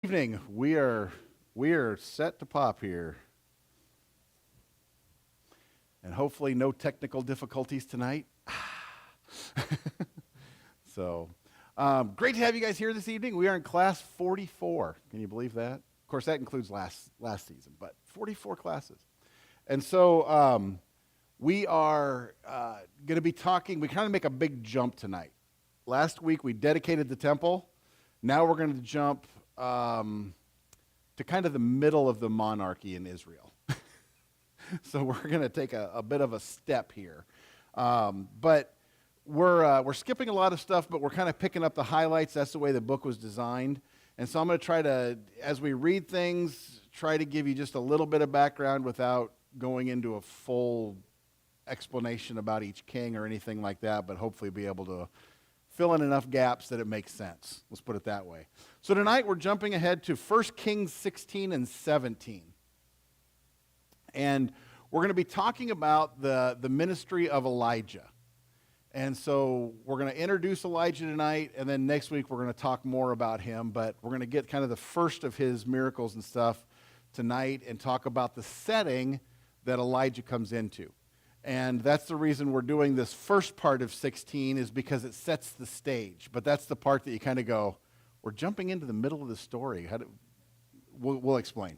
Evening. We are set to pop here. And hopefully no technical difficulties tonight. So, great to have you guys here this evening. We are in class 44. Can you believe that? Of course, that includes last season, but 44 classes. And so we are going to be talking, we kind of make a big jump tonight. Last week we dedicated the temple. Now we're going to jump to kind of the middle of the monarchy in Israel. So we're going to take a bit of a step here. But we're skipping a lot of stuff, but we're kind of picking up the highlights. That's the way the book was designed. And so I'm going to try to, as we read things, try to give you just a little bit of background without going into a full explanation about each king or anything like that, but hopefully be able to fill in enough gaps that it makes sense. Let's put it that way. So tonight we're jumping ahead to 1 Kings 16 and 17. And we're going to be talking about the ministry of Elijah. And so we're going to introduce Elijah tonight, and then next week we're going to talk more about him, but we're going to get kind of the first of his miracles and stuff tonight and talk about the setting that Elijah comes into. And that's the reason we're doing this first part of 16 is because it sets the stage. But that's the part that you kind of go, we're jumping into the middle of the story. We'll explain.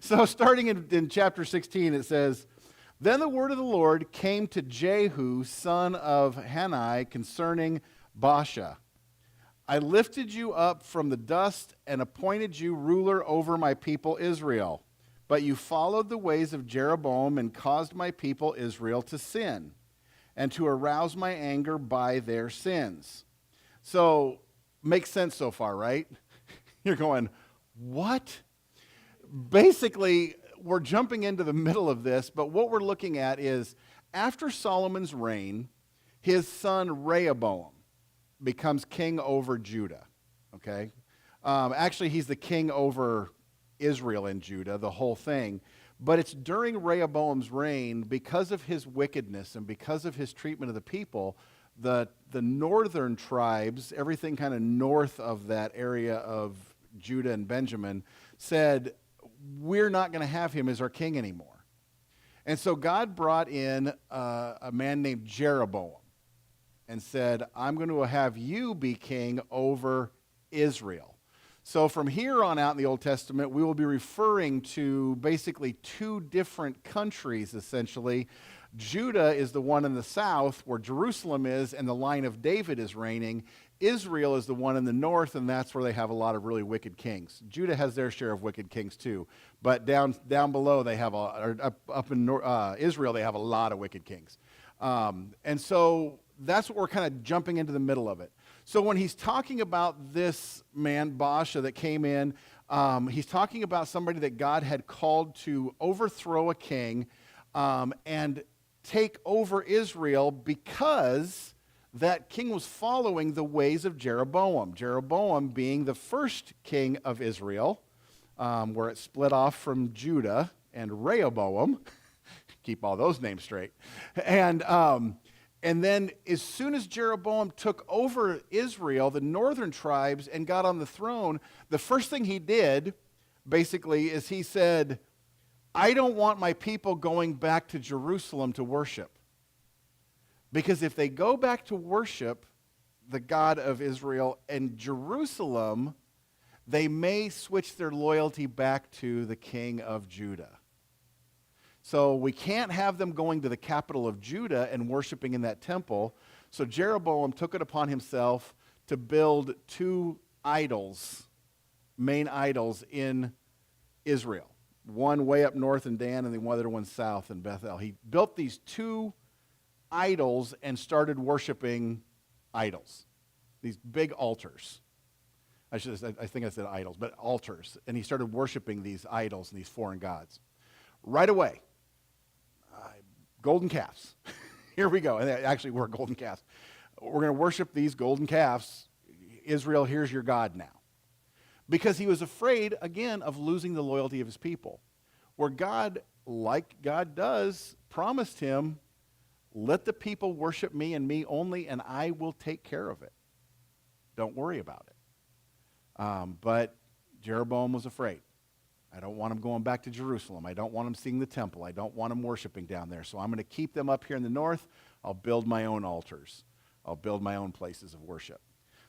So starting in chapter 16, it says, Then the word of the Lord came to Jehu, son of Hanani, concerning Baasha. I lifted you up from the dust and appointed you ruler over my people Israel. But you followed the ways of Jeroboam and caused my people Israel to sin and to arouse my anger by their sins. So, makes sense so far, right? You're going, what? Basically, we're jumping into the middle of this, but what we're looking at is after Solomon's reign, his son Rehoboam becomes king over Judah, okay? Actually, he's the king over Israel and Judah, the whole thing. But it's during Rehoboam's reign, because of his wickedness and because of his treatment of the people, the northern tribes, everything kind of north of that area of Judah and Benjamin, said, we're not going to have him as our king anymore. And so God brought in a man named Jeroboam and said, I'm going to have you be king over Israel. So from here on out in the Old Testament, we will be referring to basically two different countries, essentially. Judah is the one in the south where Jerusalem is and the line of David is reigning. Israel is the one in the north, and that's where they have a lot of really wicked kings. Judah has their share of wicked kings too, but down below they have up in Israel they have a lot of wicked kings, and so that's what we're kind of jumping into the middle of it. So when he's talking about this man Baasha that came in, he's talking about somebody that God had called to overthrow a king and take over Israel because that king was following the ways of Jeroboam. Jeroboam being the first king of Israel, where it split off from Judah, and Rehoboam, keep all those names straight, and then as soon as Jeroboam took over Israel, the northern tribes, and got on the throne, the first thing he did, basically, is he said, I don't want my people going back to Jerusalem to worship. Because if they go back to worship the God of Israel and Jerusalem, they may switch their loyalty back to the king of Judah. So we can't have them going to the capital of Judah and worshiping in that temple. So Jeroboam took it upon himself to build two idols, main idols in Israel. One way up north in Dan and the other one south in Bethel. He built these two idols and started worshiping idols. These big altars. I think I said idols, but altars. And he started worshiping these idols and these foreign gods. Right away. Golden calves. Here we go. And they actually were golden calves. We're going to worship these golden calves. Israel, here's your God now. Because he was afraid, again, of losing the loyalty of his people. Where God, like God does, promised him, let the people worship me and me only, and I will take care of it. Don't worry about it. But Jeroboam was afraid. I don't want them going back to Jerusalem. I don't want them seeing the temple. I don't want them worshiping down there. So I'm going to keep them up here in the north. I'll build my own altars. I'll build my own places of worship.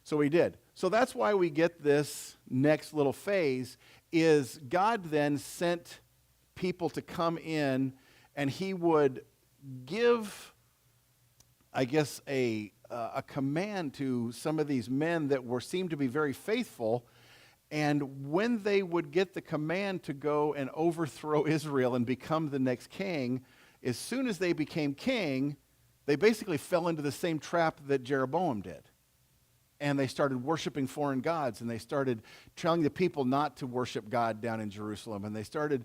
So he did. So that's why we get this next little phase, is God then sent people to come in, and he would give, I guess, a command to some of these men that seemed to be very faithful. And when they would get the command to go and overthrow Israel and become the next king, as soon as they became king, they basically fell into the same trap that Jeroboam did. And they started worshiping foreign gods, and they started telling the people not to worship God down in Jerusalem. And they started,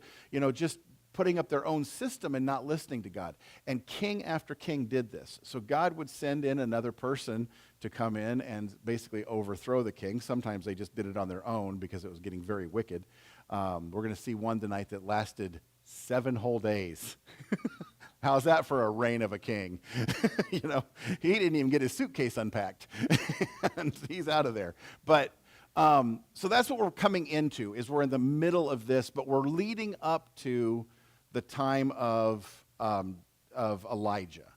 just putting up their own system and not listening to God. And king after king did this. So God would send in another person to come in and basically overthrow the king. Sometimes they just did it on their own because it was getting very wicked. We're going to see one tonight that lasted 7 whole days. How's that for a reign of a king? He didn't even get his suitcase unpacked. And he's out of there. But so that's what we're coming into, is we're in the middle of this, but we're leading up to the time of Elijah.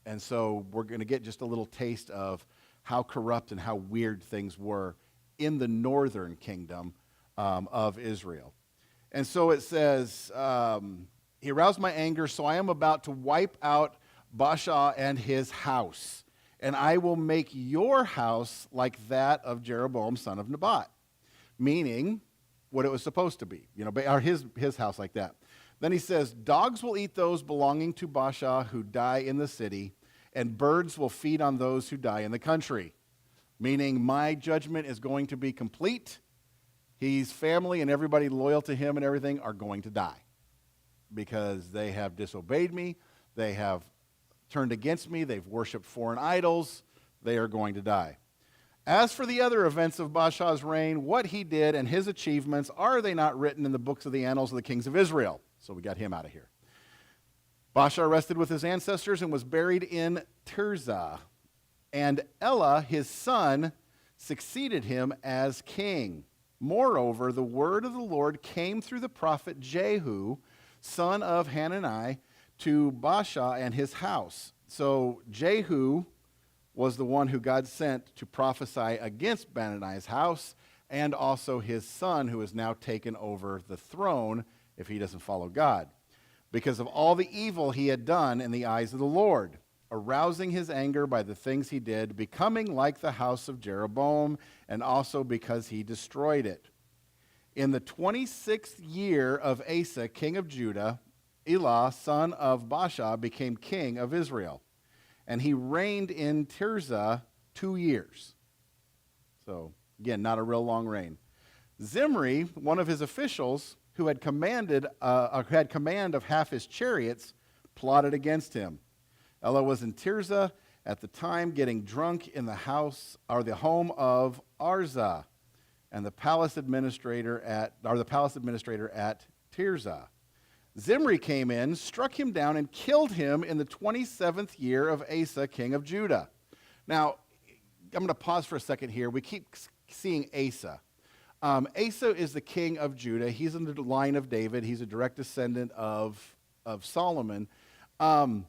And so we're going to get just a little taste of how corrupt and how weird things were in the northern kingdom of Israel. And so it says, he aroused my anger, so I am about to wipe out Baasha and his house, and I will make your house like that of Jeroboam, son of Nebat, meaning what it was supposed to be, or his house like that. Then he says, dogs will eat those belonging to Baasha who die in the city, and birds will feed on those who die in the country, meaning my judgment is going to be complete. His family and everybody loyal to him and everything are going to die because they have disobeyed me, they have turned against me, they've worshipped foreign idols, they are going to die. As for the other events of Baasha's reign, what he did and his achievements, are they not written in the books of the annals of the kings of Israel? So we got him out of here. Baasha rested with his ancestors and was buried in Tirzah. And Elah, his son, succeeded him as king. Moreover, the word of the Lord came through the prophet Jehu, son of Hanani, to Baasha and his house. So Jehu was the one who God sent to prophesy against Benaniah's house, and also his son, who has now taken over the throne if he doesn't follow God, because of all the evil he had done in the eyes of the Lord, arousing his anger by the things he did, becoming like the house of Jeroboam, and also because he destroyed it. In the 26th year of Asa, king of Judah, Elah, son of Baasha, became king of Israel, and he reigned in Tirzah 2 years. So, again, not a real long reign. Zimri, one of his officials, who had command of half his chariots, plotted against him. Elah was in Tirzah at the time, getting drunk in the home of Arzah, and the palace administrator at Tirzah. Zimri came in, struck him down, and killed him in the 27th year of Asa, king of Judah. Now, I'm going to pause for a second here. We keep seeing Asa. Asa is the king of Judah. He's in the line of David. He's a direct descendant of Solomon. And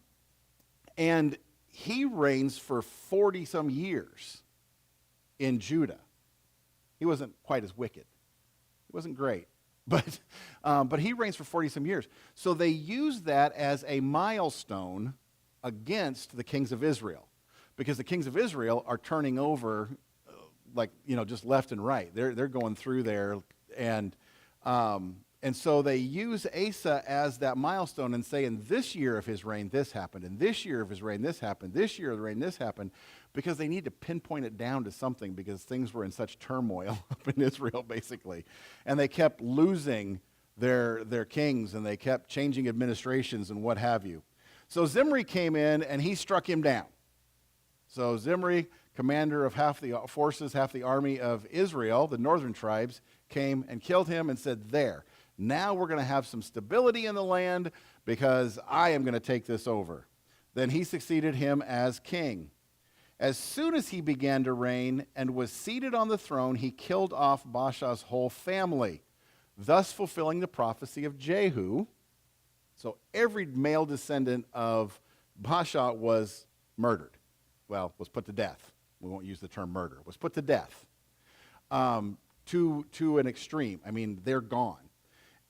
he reigns for 40-some years in Judah. He wasn't quite as wicked. He wasn't great. But he reigns for 40-some years. So they use that as a milestone against the kings of Israel, because the kings of Israel are turning over just left and right. They're going through there, and so they use Asa as that milestone and say, in this year of his reign, this happened. In this year of his reign, this happened. This year of the reign, this happened, because they need to pinpoint it down to something, because things were in such turmoil up in Israel, basically. And they kept losing their kings, and they kept changing administrations and what have you. So Zimri came in, and he struck him down. So Zimri, commander of half the forces, half the army of Israel, the northern tribes, came and killed him and said, there, now we're going to have some stability in the land because I am going to take this over. Then he succeeded him as king. As soon as he began to reign and was seated on the throne, he killed off Baasha's whole family, thus fulfilling the prophecy of Jehu. So every male descendant of Baasha was murdered. Well, was put to death. We won't use the term murder. Was put to death to an extreme. I mean, they're gone.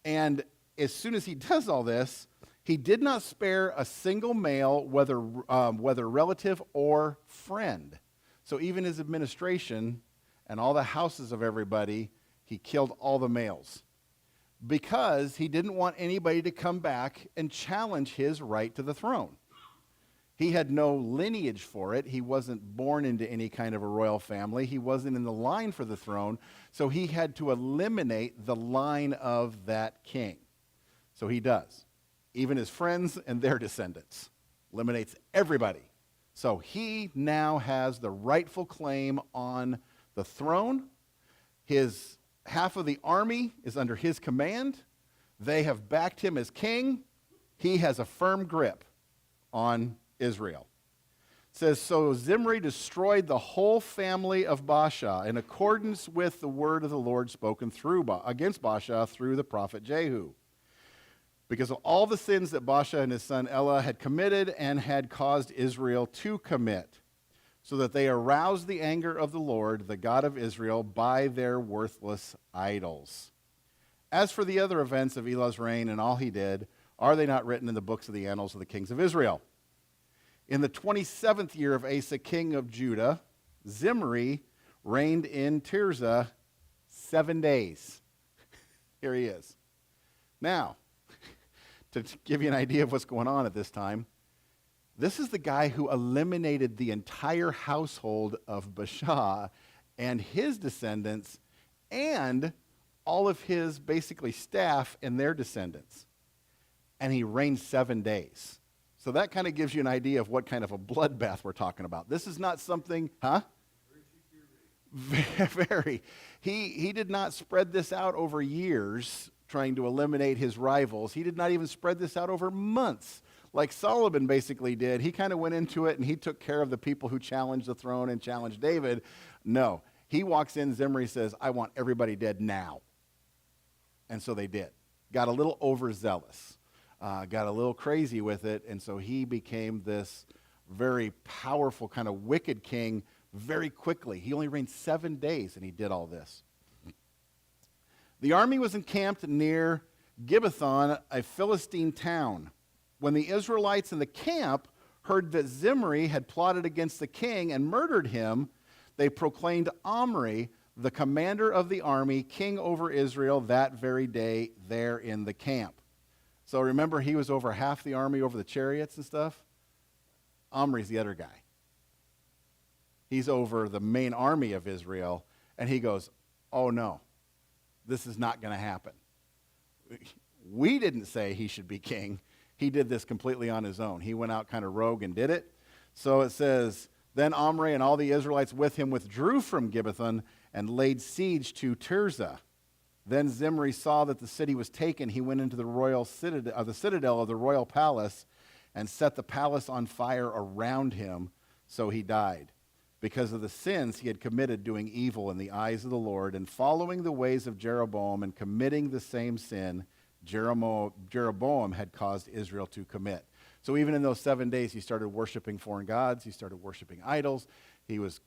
And as soon as he does all this, he did not spare a single male, whether relative or friend. So even his administration and all the houses of everybody, he killed all the males, because he didn't want anybody to come back and challenge his right to the throne. He had no lineage for it. He wasn't born into any kind of a royal family. He wasn't in the line for the throne, so he had to eliminate the line of that king. So he does. Even his friends and their descendants. Eliminates everybody. So he now has the rightful claim on the throne. His half of the army is under his command. They have backed him as king. He has a firm grip on Israel. It says, so Zimri destroyed the whole family of Baasha in accordance with the word of the Lord spoken against Baasha through the prophet Jehu, because of all the sins that Baasha and his son Elah had committed and had caused Israel to commit, so that they aroused the anger of the Lord, the God of Israel, by their worthless idols. As for the other events of Elah's reign and all he did, are they not written in the books of the annals of the kings of Israel? In the 27th year of Asa, king of Judah, Zimri reigned in Tirzah 7 days. Here he is. Now, to give you an idea of what's going on at this time, this is the guy who eliminated the entire household of Baasha and his descendants and all of his basically staff and their descendants. And he reigned 7 days. So that kind of gives you an idea of what kind of a bloodbath we're talking about. This is not something, Very. He did not spread this out over years trying to eliminate his rivals. He did not even spread this out over months like Solomon basically did. He kind of went into it and he took care of the people who challenged the throne and challenged David. No. He walks in, Zimri says, I want everybody dead now. And so they did. Got a little overzealous. Got a little crazy with it, and so he became this very powerful kind of wicked king very quickly. He only reigned 7 days, and he did all this. The army was encamped near Gibbethon, a Philistine town. When the Israelites in the camp heard that Zimri had plotted against the king and murdered him, they proclaimed Omri, the commander of the army, king over Israel that very day there in the camp. So remember, he was over half the army, over the chariots and stuff. Omri's the other guy. He's over the main army of Israel, and he goes, oh no, this is not going to happen. We didn't say he should be king. He did this completely on his own. He went out kind of rogue and did it. So it says, then Omri and all the Israelites with him withdrew from Gibbethon and laid siege to Tirzah. Then Zimri saw that the city was taken. He went into the citadel of the royal palace and set the palace on fire around him, so he died, because of the sins he had committed doing evil in the eyes of the Lord and following the ways of Jeroboam and committing the same sin Jeroboam had caused Israel to commit. So even in those 7 days, he started worshiping foreign gods. He started worshiping idols. He was,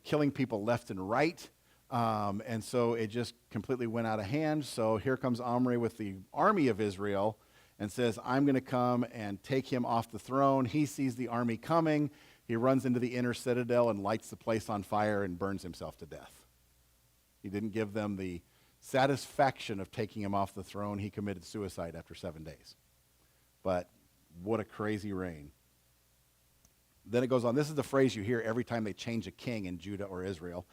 killing people left and right. And so it just completely went out of hand. So here comes Omri with the army of Israel and says, I'm going to come and take him off the throne. He sees the army coming. He runs into the inner citadel and lights the place on fire and burns himself to death. He didn't give them the satisfaction of taking him off the throne. He committed suicide after 7 days. But what a crazy reign. Then it goes on. This is the phrase you hear every time they change a king in Judah or Israel.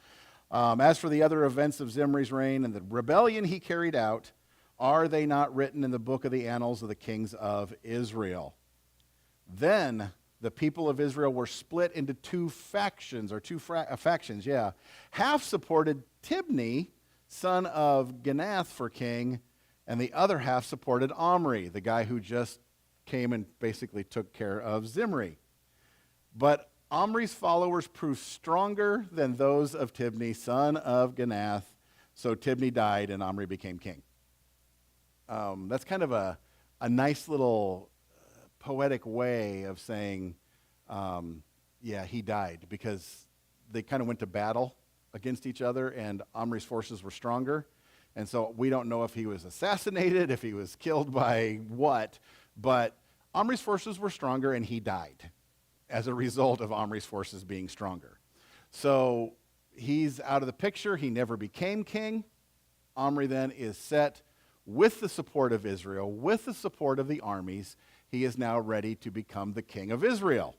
As for the other events of Zimri's reign and the rebellion he carried out, are they not written in the book of the annals of the kings of Israel? Then the people of Israel were split into two factions, Half supported Tibni, son of Ginath, for king, and the other half supported Omri, the guy who just came and basically took care of Zimri. But Omri's followers proved stronger than those of Tibni, son of Ginath. So Tibni died and Omri became king. That's kind of a nice little poetic way of saying, yeah, he died, because they kind of went to battle against each other, and Omri's forces were stronger. And so we don't know if he was assassinated, if he was killed by what, but Omri's forces were stronger, and he died as a result of Omri's forces being stronger. So he's out of the picture. He never became king. Omri then is set with the support of Israel, with the support of the armies. He is now ready to become the king of Israel.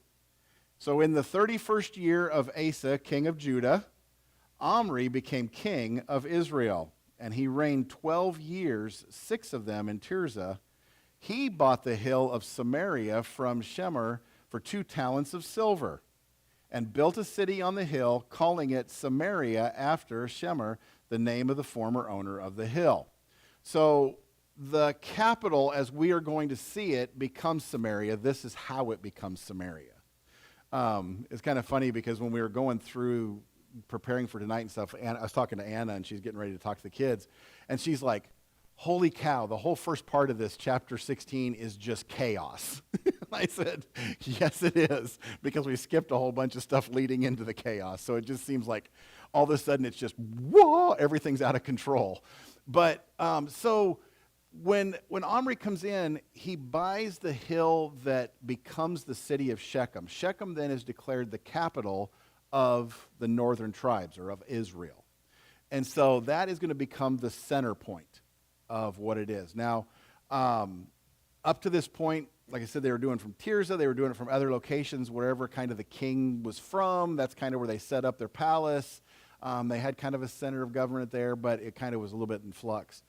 So in the 31st year of Asa, king of Judah, Omri became king of Israel, and he reigned 12 years, 6 of them in Tirzah. He bought the hill of Samaria from Shemer for 2 talents of silver, and built a city on the hill, calling it Samaria after Shemer, the name of the former owner of the hill. So the capital, as we are going to see it, becomes Samaria. This is how it becomes Samaria. It's kind of funny because when we were going through preparing for tonight and stuff, I was talking to Anna, and she's getting ready to talk to the kids, and she's like, holy cow, the whole first part of this, chapter 16, is just chaos. I said, yes, it is, because we skipped a whole bunch of stuff leading into the chaos. So it just seems like all of a sudden it's just, whoa, everything's out of control. But so when Omri comes in, he buys the hill that becomes the city of Shechem. Shechem then is declared the capital of the northern tribes, or of Israel. And so that is going to become the center point of what it is. Now, up to this point, like I said, they were doing from Tirzah, they were doing it from other locations, wherever kind of the king was from. That's kind of where they set up their palace. They had kind of a center of government there, but it kind of was a little bit in flux.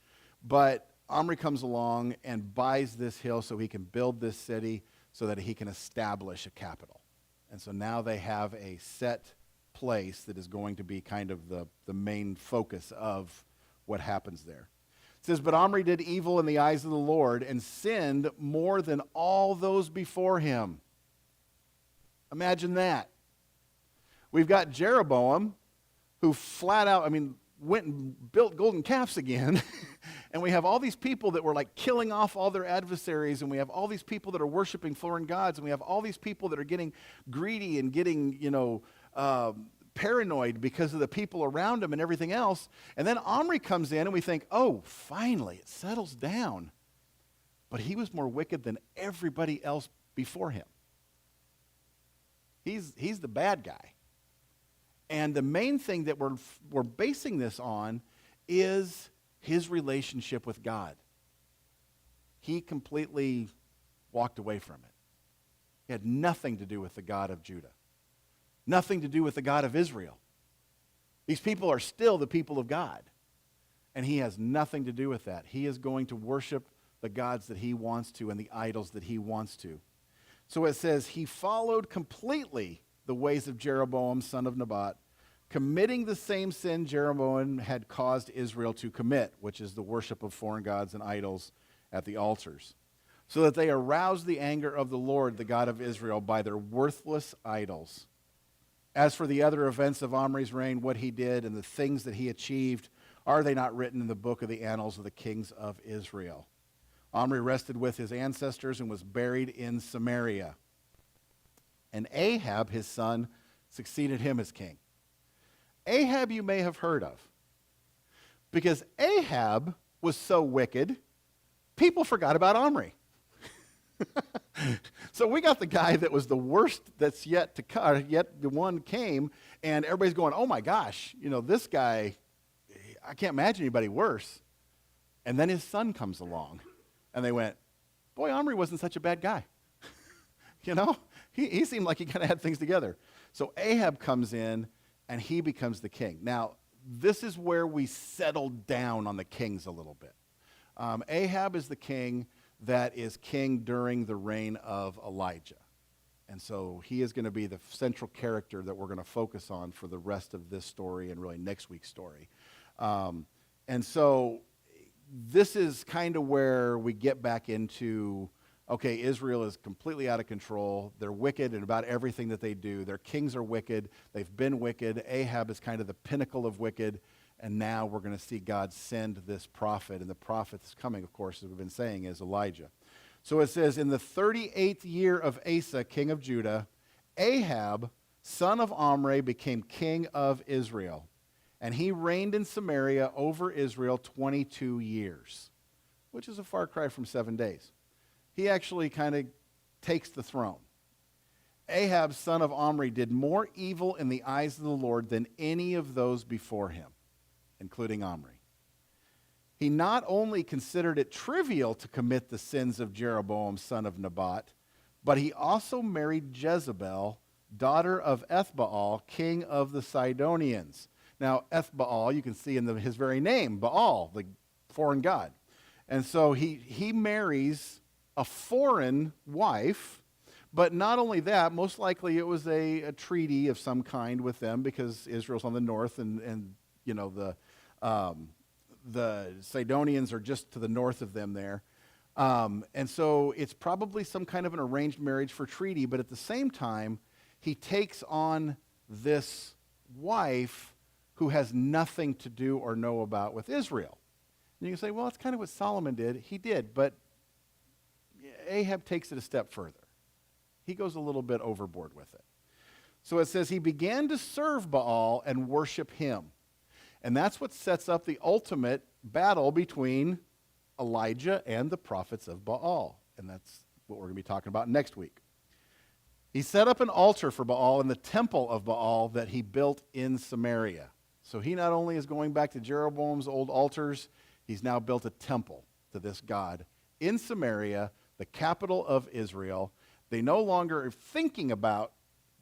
But Omri comes along and buys this hill so he can build this city, so that he can establish a capital. And so now they have a set place that is going to be kind of the main focus of what happens there. It says, but Omri did evil in the eyes of the Lord and sinned more than all those before him. Imagine that. We've got Jeroboam, who flat out, went and built golden calves again. And we have all these people that were like killing off all their adversaries, and we have all these people that are worshiping foreign gods, and we have all these people that are getting greedy and getting, paranoid because of the people around him and everything else. And then Omri comes in, and we think, oh, finally, it settles down. But he was more wicked than everybody else before him. He's the bad guy. And the main thing that we're basing this on is his relationship with God. He completely walked away from it. He had nothing to do with the God of Judah. Nothing to do with the God of Israel. These people are still the people of God. And he has nothing to do with that. He is going to worship the gods that he wants to and the idols that he wants to. So it says, he followed completely the ways of Jeroboam, son of Nebat, committing the same sin Jeroboam had caused Israel to commit, which is the worship of foreign gods and idols at the altars, so that they aroused the anger of the Lord, the God of Israel, by their worthless idols. As for the other events of Omri's reign, what he did and the things that he achieved, are they not written in the book of the annals of the kings of Israel? Omri rested with his ancestors and was buried in Samaria. And Ahab, his son, succeeded him as king. Ahab you may have heard of, because Ahab was so wicked, people forgot about Omri. So we got the guy that was the worst that's yet to come, yet the one came, and everybody's going, oh my gosh, this guy, I can't imagine anybody worse. And then his son comes along, and they went, boy, Omri wasn't such a bad guy. He seemed like he kind of had things together. So Ahab comes in, and he becomes the king. Now, this is where we settle down on the kings a little bit. Ahab is the king that is king during the reign of Elijah. And so he is going to be the central character that we're going to focus on for the rest of this story and really next week's story. And so this is kind of where we get back into okay, Israel is completely out of control. They're wicked in about everything that they do. Their kings are wicked. They've been wicked. Ahab is kind of the pinnacle of wicked. And now we're going to see God send this prophet. And the prophet that's coming, of course, as we've been saying, is Elijah. So it says, in the 38th year of Asa, king of Judah, Ahab, son of Omri, became king of Israel. And he reigned in Samaria over Israel 22 years, which is a far cry from 7 days. He actually kind of takes the throne. Ahab, son of Omri, did more evil in the eyes of the Lord than any of those before him, including Omri. He not only considered it trivial to commit the sins of Jeroboam, son of Nebat, but he also married Jezebel, daughter of Ethbaal, king of the Sidonians. Now, Ethbaal, you can see in his very name, Baal, the foreign god. And so he marries a foreign wife, but not only that, most likely it was a treaty of some kind with them because Israel's on the north and you know, the Sidonians are just to the north of them there. And so it's probably some kind of an arranged marriage for treaty, but at the same time, he takes on this wife who has nothing to do or know about with Israel. And you can say, well, that's kind of what Solomon did. He did, but Ahab takes it a step further. He goes a little bit overboard with it. So it says he began to serve Baal and worship him. And that's what sets up the ultimate battle between Elijah and the prophets of Baal. And that's what we're going to be talking about next week. He set up an altar for Baal in the temple of Baal that he built in Samaria. So he not only is going back to Jeroboam's old altars, he's now built a temple to this god in Samaria, the capital of Israel. They no longer are thinking about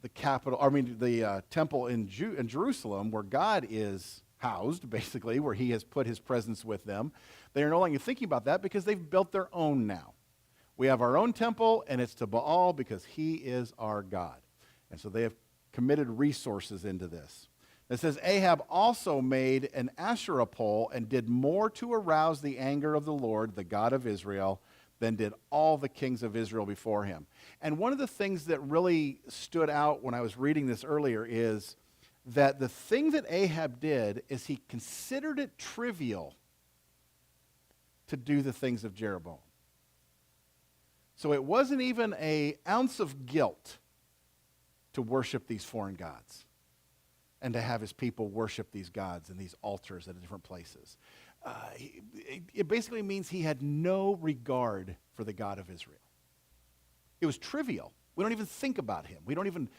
the temple in Jerusalem, where God is housed, basically, where he has put his presence with them. They are no longer thinking about that because they've built their own now. We have our own temple, and it's to Baal because he is our God. And so they have committed resources into this. It says, Ahab also made an Asherah pole and did more to arouse the anger of the Lord, the God of Israel, than did all the kings of Israel before him. And one of the things that really stood out when I was reading this earlier is that the thing that Ahab did is he considered it trivial to do the things of Jeroboam. So it wasn't even an ounce of guilt to worship these foreign gods and to have his people worship these gods and these altars at different places. It basically means he had no regard for the God of Israel. It was trivial. We don't even think about him. We don't even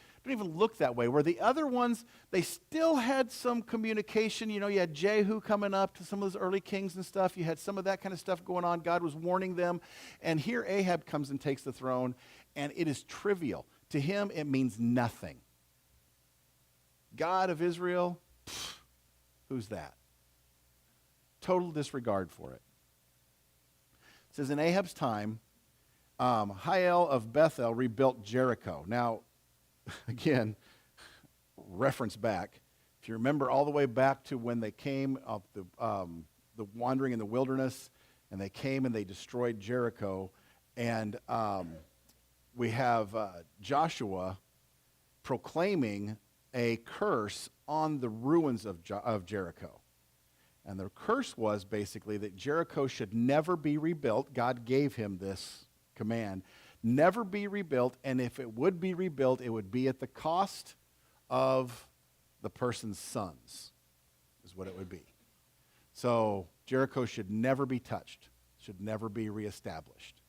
look that way. Where the other ones, they still had some communication. You know, you had Jehu coming up to some of those early kings and stuff. You had some of that kind of stuff going on. God was warning them. And here Ahab comes and takes the throne, and it is trivial. To him, it means nothing. God of Israel, who's that? Total disregard for it. It says, in Ahab's time, Hiel of Bethel rebuilt Jericho. Now, again, reference back. If you remember all the way back to when they came of the wandering in the wilderness, and they came and they destroyed Jericho, and we have Joshua proclaiming a curse on the ruins of Jericho. And the curse was basically that Jericho should never be rebuilt. God gave him this command, never be rebuilt, and if it would be rebuilt, it would be at the cost of the person's sons, is what it would be. So Jericho should never be touched, should never be reestablished.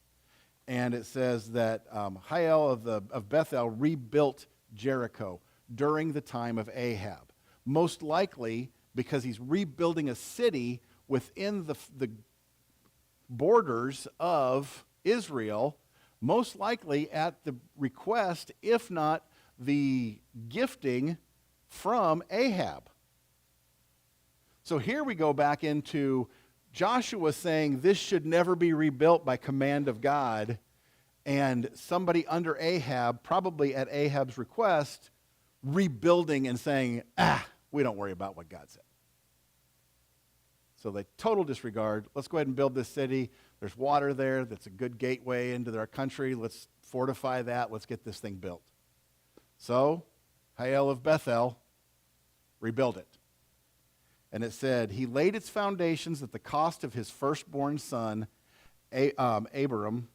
And it says that Hiel of Bethel rebuilt Jericho during the time of Ahab, most likely because he's rebuilding a city within the borders of Israel, most likely at the request, if not the gifting from Ahab. So here we go back into Joshua saying this should never be rebuilt by command of God, and somebody under Ahab, probably at Ahab's request, rebuilding and saying, we don't worry about what God said. So they total disregard. Let's go ahead and build this city. There's water there. That's a good gateway into their country. Let's fortify that. Let's get this thing built. So Hiel of Bethel rebuilt it. And it said, he laid its foundations at the cost of his firstborn son, Abiram,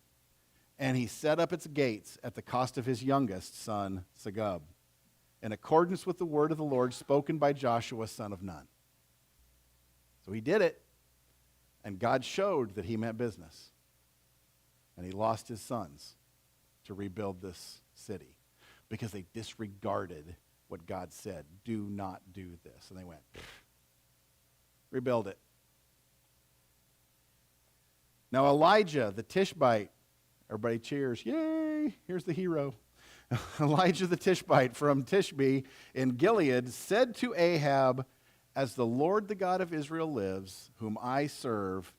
and he set up its gates at the cost of his youngest son, Segub, in accordance with the word of the Lord spoken by Joshua, son of Nun. So he did it, and God showed that he meant business. And he lost his sons to rebuild this city because they disregarded what God said. Do not do this. And they went, rebuild it. Now Elijah, the Tishbite, everybody cheers, yay, here's the hero. Elijah the Tishbite from Tishbe in Gilead said to Ahab, as the Lord the God of Israel lives, whom I serve,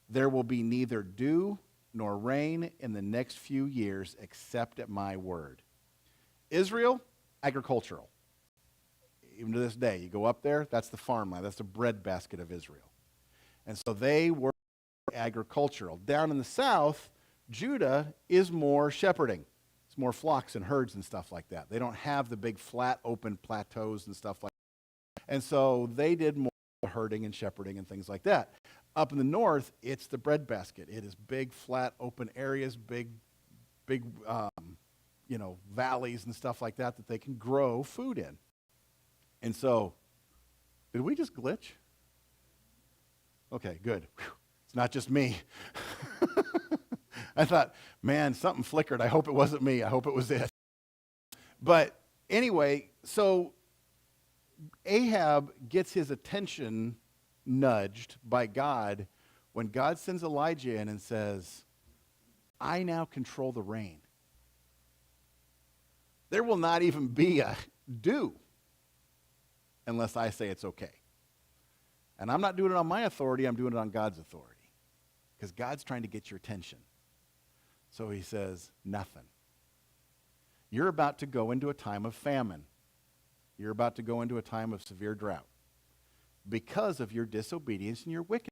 there will be neither dew nor rain in the next few years except at my word. Israel, agricultural. Even to this day, you go up there, that's the farmland, that's the breadbasket of Israel. And so they were agricultural. Down in the south, Judah is more shepherding. It's more flocks and herds and stuff like that. They don't have the big flat open plateaus and stuff like that. And so they did more herding and shepherding and things like that. Up in the north, it's the breadbasket. It is big, flat, open areas, big, valleys and stuff like that that they can grow food in. And so, did we just glitch? Okay, good. Whew. It's not just me. I thought, man, something flickered. I hope it wasn't me. I hope it was it. But anyway, so Ahab gets his attention nudged by God when God sends Elijah in and says, I now control the rain. There will not even be a dew unless I say it's okay. And I'm not doing it on my authority, I'm doing it on God's authority. Because God's trying to get your attention. So he says, nothing. You're about to go into a time of famine. You're about to go into a time of severe drought because of your disobedience and your wickedness.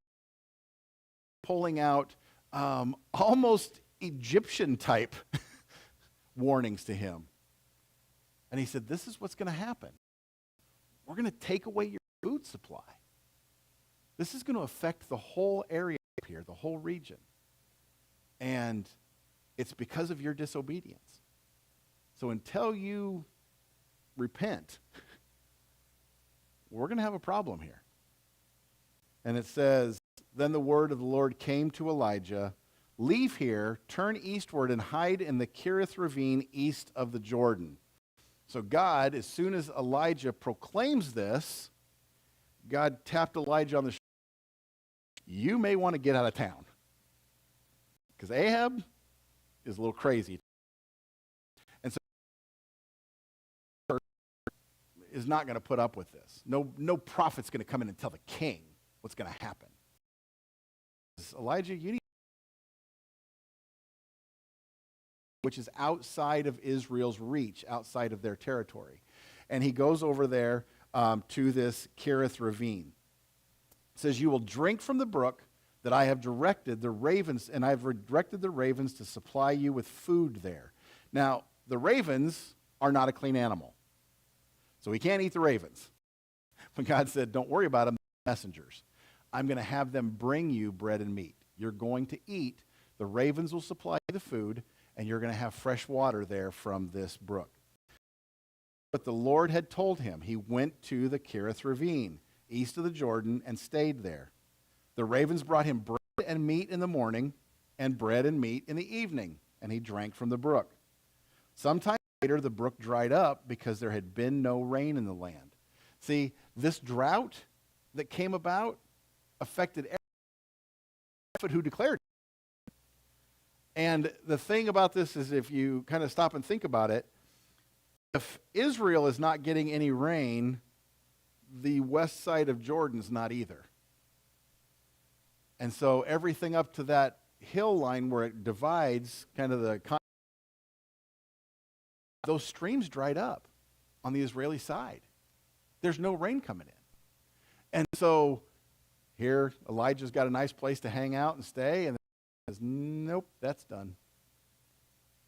Pulling out almost Egyptian type warnings to him. And he said, this is what's going to happen. We're going to take away your food supply. This is going to affect the whole area up here, the whole region. And it's because of your disobedience. So until you repent, we're going to have a problem here. And it says, then the word of the Lord came to Elijah, leave here, turn eastward, and hide in the Kerith ravine east of the Jordan. So God, as soon as Elijah proclaims this, God tapped Elijah on the shoulder. You may want to get out of town. Because Ahab is a little crazy. And so is not going to put up with this. No prophet's going to come in and tell the king what's going to happen. Elijah, you need, which is outside of Israel's reach, outside of their territory. And he goes over there to this Kerith ravine. It says, you will drink from the brook that I have directed the ravens, and I have directed the ravens to supply you with food there. Now, the ravens are not a clean animal. So we can't eat the ravens. But God said, don't worry about them, messengers. I'm going to have them bring you bread and meat. You're going to eat. The ravens will supply you the food, and you're going to have fresh water there from this brook. But the Lord had told him. He went to the Kerith ravine, east of the Jordan, and stayed there. The ravens brought him bread and meat in the morning, and bread and meat in the evening, and he drank from the brook. Sometime later, the brook dried up because there had been no rain in the land. See, this drought that came about affected everyone who declared it. And the thing about this is, if you kind of stop and think about it, if Israel is not getting any rain, the west side of Jordan's not either. And so everything up to that hill line where it divides kind of those streams dried up on the Israeli side. There's no rain coming in. And so Here, Elijah's got a nice place to hang out and stay, and then says, nope, that's done.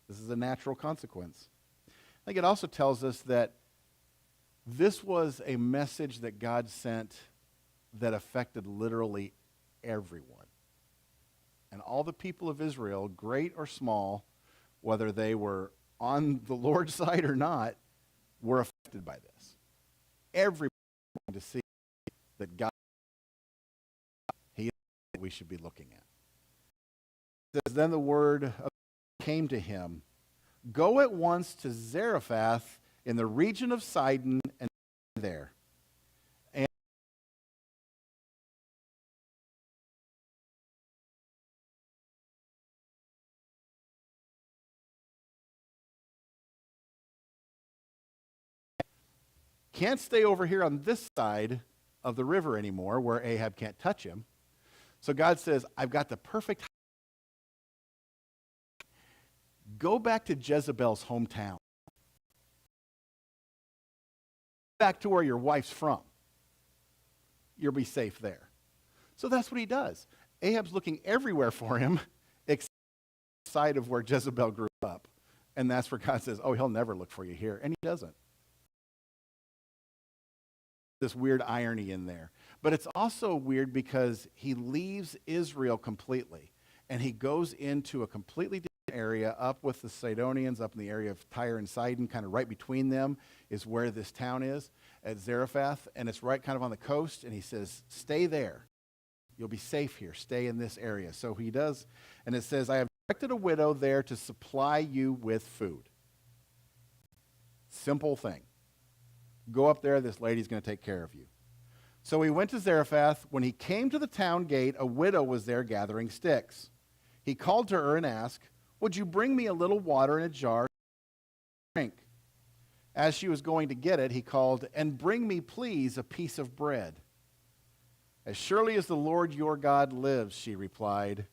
This is a natural consequence. I think it also tells us that this was a message that God sent that affected literally everyone. And all the people of Israel, great or small, whether they were on the Lord's side or not, were affected by this. Everybody to see that God, He is what we should be looking at. It says, then the word came to him, go at once to Zarephath in the region of Sidon and there. And can't stay over here on this side of the river anymore where Ahab can't touch him. So God says, I've got the perfect. Go back to Jezebel's hometown. Back to where your wife's from. You'll be safe there. So that's what he does. Ahab's looking everywhere for him except the side of where Jezebel grew up. And that's where God says, oh, he'll never look for you here. And he doesn't. This weird irony in there. But it's also weird because he leaves Israel completely. And he goes into a completely different area up with the Sidonians, up in the area of Tyre and Sidon, kind of right between them is where this town is, at Zarephath. And it's right kind of on the coast. And he says, stay there. You'll be safe here. Stay in this area. So he does. And it says, I have directed a widow there to supply you with food. Simple thing. Go up there, this lady's going to take care of you. So he went to Zarephath. When he came to the town gate, a widow was there gathering sticks. He called to her and asked, would you bring me a little water in a jar to drink? As she was going to get it, he called, and bring me, please, a piece of bread. As surely as the Lord your God lives, she replied,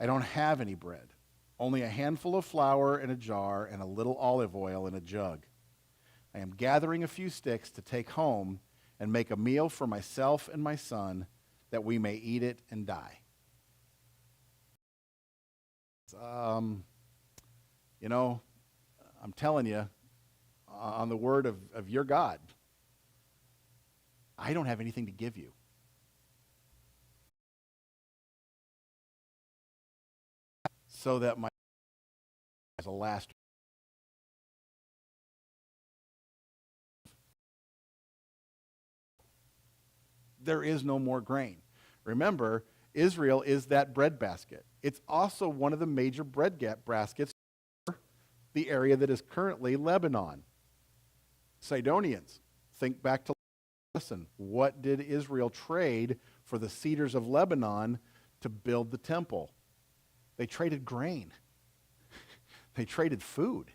I don't have any bread, only a handful of flour in a jar and a little olive oil in a jug. I am gathering a few sticks to take home and make a meal for myself and my son that we may eat it and die. You know, I'm telling you, on the word of your God, I don't have anything to give you. So that my as a last there is no more grain. Remember, Israel is that bread basket. It's also one of the major bread baskets for the area that is currently Lebanon. Sidonians, think back to listen. What did Israel trade for the cedars of Lebanon to build the temple? They traded grain. They traded food.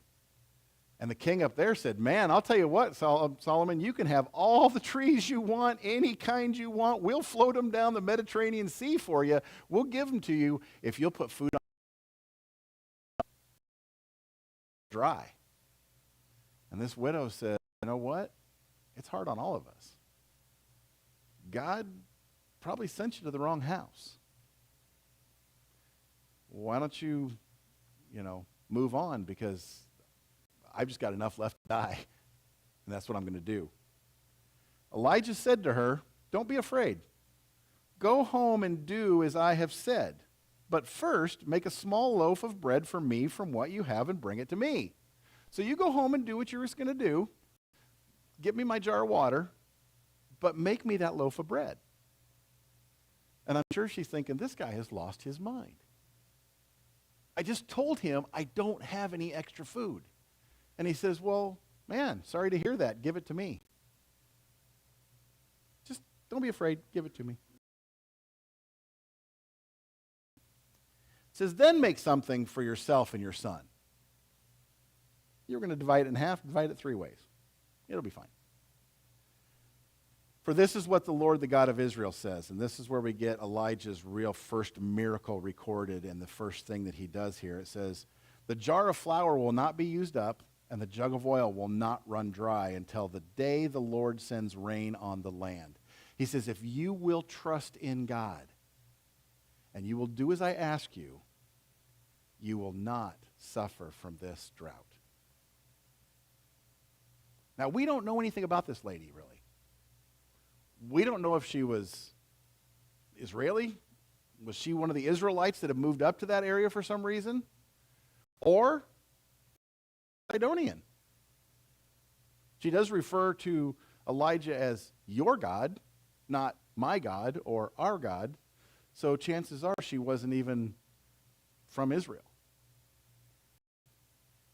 And the king up there said, man, I'll tell you what, Solomon, you can have all the trees you want, any kind you want. We'll float them down the Mediterranean Sea for you. We'll give them to you if you'll put food on dry. And this widow said, you know what? It's hard on all of us. God probably sent you to the wrong house. Why don't you, move on, because I've just got enough left to die, and that's what I'm going to do. Elijah said to her, don't be afraid. Go home and do as I have said, but first make a small loaf of bread for me from what you have and bring it to me. So you go home and do what you're going to do. Get me my jar of water, but make me that loaf of bread. And I'm sure she's thinking, this guy has lost his mind. I just told him I don't have any extra food. And he says, well, man, sorry to hear that. Give it to me. Just don't be afraid. Give it to me. It says, then make something for yourself and your son. You're going to divide it in half, divide it 3 ways. It'll be fine. For this is what the Lord, the God of Israel, says. And this is where we get Elijah's real first miracle recorded, and the first thing that he does here. It says, the jar of flour will not be used up, and the jug of oil will not run dry until the day the Lord sends rain on the land. He says, if you will trust in God and you will do as I ask you, you will not suffer from this drought. Now, we don't know anything about this lady, really. We don't know if she was Israeli. Was she one of the Israelites that have moved up to that area for some reason? Or Sidonian. She does refer to Elijah as your God, not my God or our God. So chances are she wasn't even from Israel.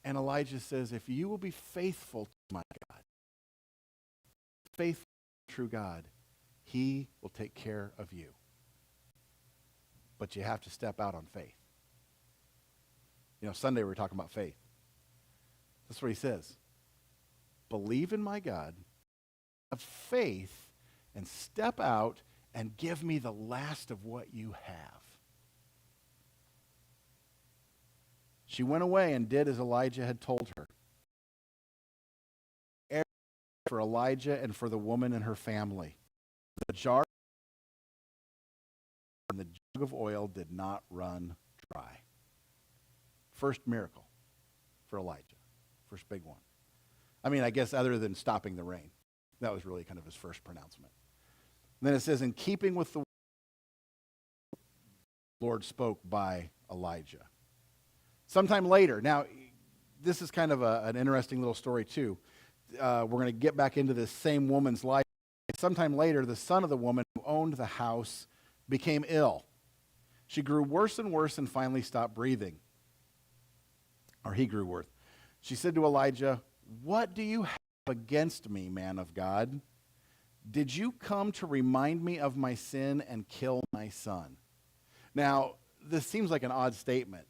And Elijah says, if you will be faithful to my God, faithful to true God, he will take care of you. But you have to step out on faith. You know, Sunday we were talking about faith. That's what he says. Believe in my God, have faith, and step out and give me the last of what you have. She went away and did as Elijah had told her. For Elijah and for the woman and her family. The jar and the jug of oil did not run dry. First miracle for Elijah. First big one. I mean, I guess other than stopping the rain. That was really kind of his first pronouncement. And then it says, in keeping with the Lord spoke by Elijah. Sometime later, now this is kind of an interesting little story too. We're going to get back into this same woman's life. Sometime later, the son of the woman who owned the house became ill. She grew worse and worse and finally stopped breathing. Or he grew worse. She said to Elijah, what do you have against me, man of God? Did you come to remind me of my sin and kill my son? Now, this seems like an odd statement,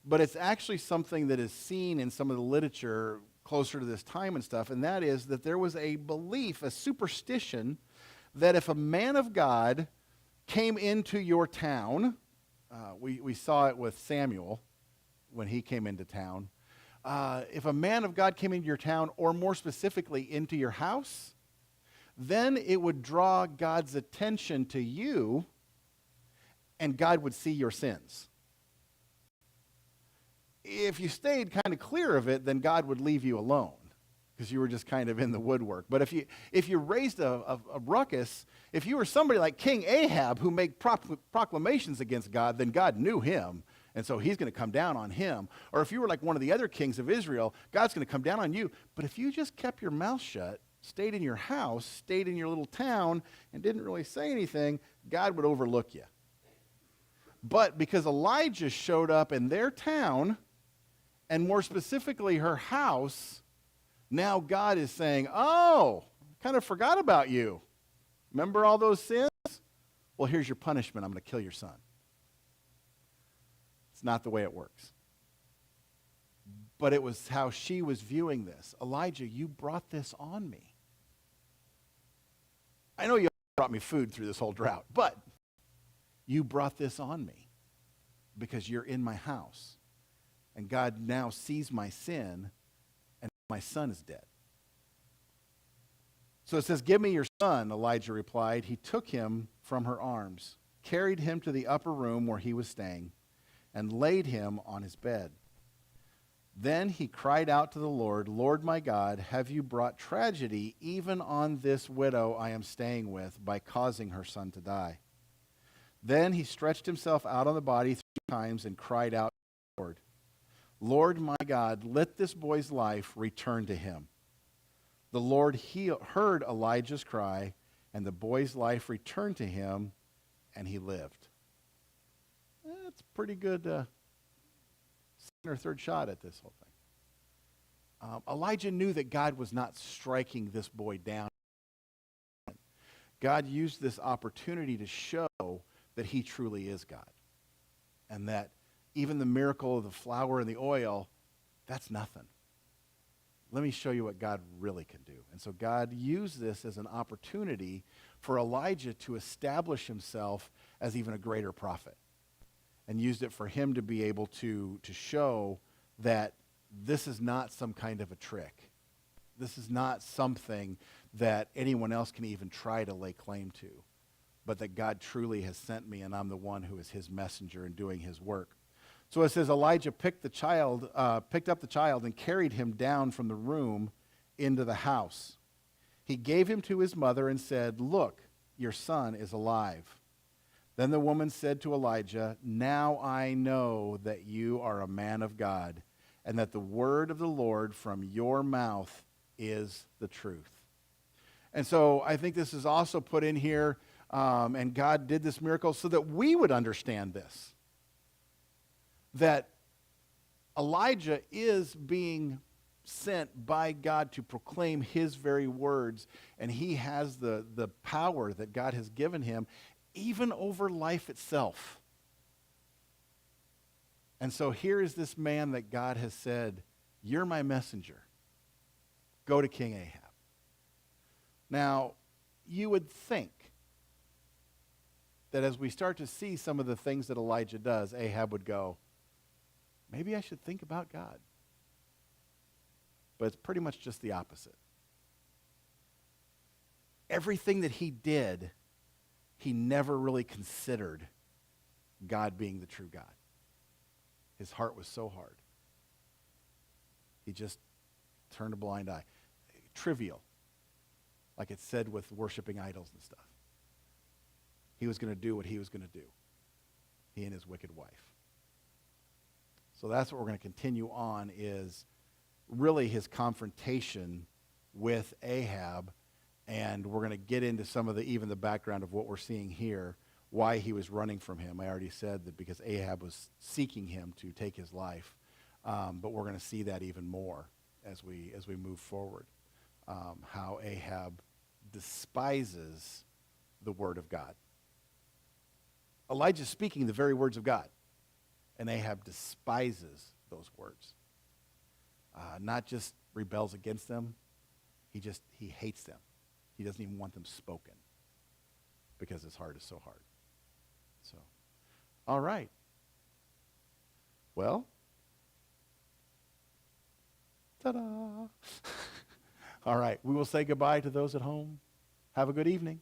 but it's actually something that is seen in some of the literature closer to this time and stuff, and that is that there was a belief, a superstition, that if a man of God came into your town, we saw it with Samuel when he came into town, if a man of God came into your town, or more specifically into your house, then it would draw God's attention to you, and God would see your sins. If you stayed kind of clear of it, then God would leave you alone because you were just kind of in the woodwork. But if you raised a ruckus, if you were somebody like King Ahab who made proclamations against God, then God knew him, and so he's going to come down on him. Or if you were like one of the other kings of Israel, God's going to come down on you. But if you just kept your mouth shut, stayed in your house, stayed in your little town, and didn't really say anything, God would overlook you. But because Elijah showed up in their town, and more specifically her house, now God is saying, oh, kind of forgot about you. Remember all those sins? Well, here's your punishment. I'm going to kill your son. It's not the way it works. But it was how she was viewing this. Elijah, you brought this on me. I know you brought me food through this whole drought, but you brought this on me because you're in my house. And God now sees my sin, and my son is dead. So it says, give me your son, Elijah replied. He took him from her arms, carried him to the upper room where he was staying, and laid him on his bed. Then he cried out to the Lord, Lord my God, have you brought tragedy even on this widow I am staying with by causing her son to die? Then he stretched himself out on the body 3 times and cried out to the Lord, Lord my God, let this boy's life return to him. The Lord heard Elijah's cry, and the boy's life returned to him, and he lived. That's a pretty good second or third shot at this whole thing. Elijah knew that God was not striking this boy down. God used this opportunity to show that he truly is God, and that even the miracle of the flour and the oil, that's nothing. Let me show you what God really can do. And so God used this as an opportunity for Elijah to establish himself as even a greater prophet, and used it for him to be able to show that this is not some kind of a trick. This is not something that anyone else can even try to lay claim to, but that God truly has sent me, and I'm the one who is his messenger and doing his work. So it says Elijah picked up the child and carried him down from the room into the house. He gave him to his mother and said, "Look, your son is alive." Then the woman said to Elijah, "Now I know that you are a man of God, and that the word of the Lord from your mouth is the truth." And so I think this is also put in here, and God did this miracle so that we would understand this, that Elijah is being sent by God to proclaim his very words, and he has the power that God has given him, even over life itself. And so here is this man that God has said, "You're my messenger. Go to King Ahab." Now, you would think that as we start to see some of the things that Elijah does, Ahab would go, maybe I should think about God. But it's pretty much just the opposite. Everything that he did, he never really considered God being the true God. His heart was so hard. He just turned a blind eye. Trivial, like it said with worshiping idols and stuff. He was going to do what he was going to do, he and his wicked wife. So that's what we're going to continue on, is really his confrontation with Ahab, and we're going to get into some of even the background of what we're seeing here, why he was running from him. I already said that because Ahab was seeking him to take his life, but we're going to see that even more as we move forward, how Ahab despises the word of God. Elijah's speaking the very words of God, and Ahab despises those words. Not just rebels against them, he hates them. He doesn't even want them spoken because his heart is so hard. So, all right. Well, ta-da! All right, we will say goodbye to those at home. Have a good evening.